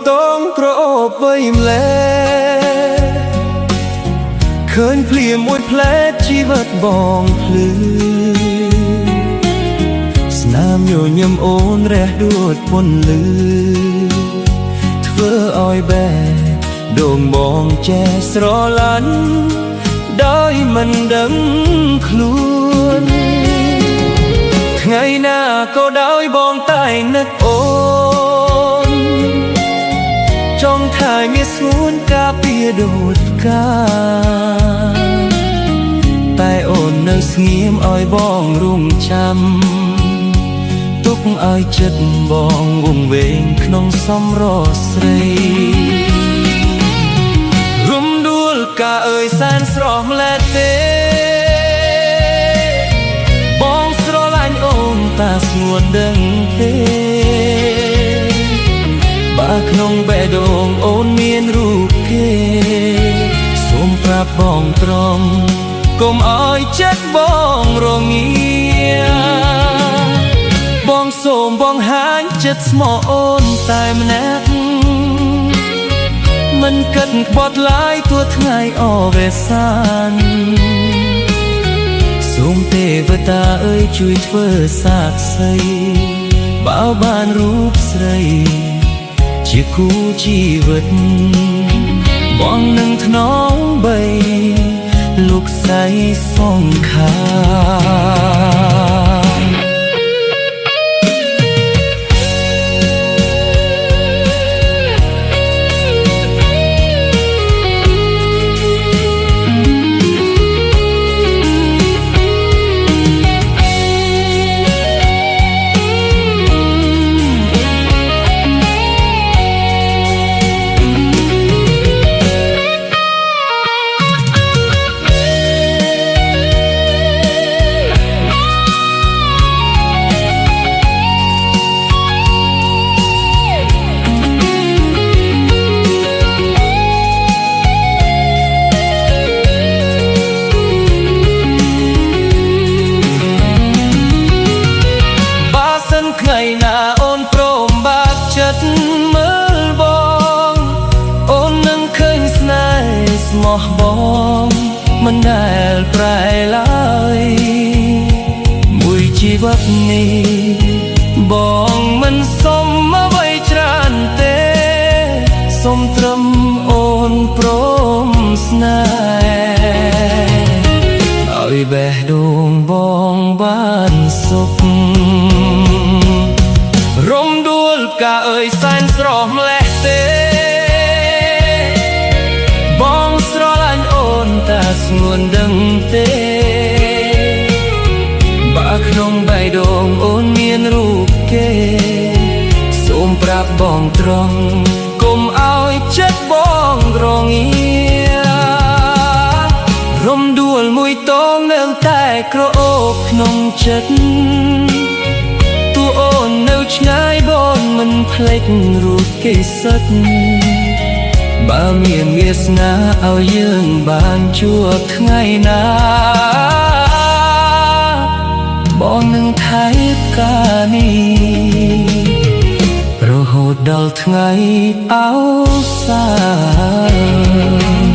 តងក្រអូបវៃម្លេឃើញភ្លៀងមួយផ្លែជីវិតបងភ្លឺស្នាមញញឹមអូនរះដួលពន្លឺធ្វើឲ្យបែដងបងចែស្រឡាញ់ដោយមិនដឹងខ្លួនថ្ងៃណាក៏ដោយបងតែនឹកអូនចង់ថែមានស្ងួនការពារដូចកាតែអូននៅស្ងៀមឲ្យបងរងចាំទុកឲ្យចិត្តបងវង្វេងក្នុងសំរស្រីរំដួលកាអើយសែនស្រស់ម្លេះទេបងស្រឡាញ់អូនតាស្ងួនដឹងទេបើក្នុងបេះដូងអូនមានរូបគេសូមប្រាប់បងត្រង់កុំឲ្យចិត្តបងរងាបងសូមបងហាញចិត្តស្មោះអូនតែម្នាក់មិនគិតក្បត់ឡាយទួថ្ងៃអវេសានសូមទេវតាអើយជួយធ្វើសាក្សីបើបានរូបស្រីជាគូជីវិតបងនឹងថ្នមបីលោកស្រីសងខាថ្ងៃណាអូនព្រមបាក់ចិត្តមើលបងអូននឹងឃើញស្នេហ៍ស្មោះបងមិនដែលប្រែឡើយមួយជីវិតនេះបងមិនសុំអ្វីច្រើនទេសុំត្រឹមអូនព្រមស្នេហ៍ឲ្យបេះដូងបងបានសុខរំដួលកាអើយសែនស្រស់ម្លេះទេបងស្រឡាញ់អូនតាស្ងួនដឹងទេបើក្នុងបេះដូងអូនមានរូបគេសូមប្រាប់បងត្រង់កុំឲ្យចិត្តបងរងារំដួលមួយតងនៅតែក្រអូបក្នុងចិត្តអូននៅឆ្ងាយបងមិនភ្លេចរូបគេសិតបើមានវាសនាឲ្យយើងបានជួបថ្ងៃណាបងនឹងថែការនេះរហូតដល់ថ្ងៃអវសាន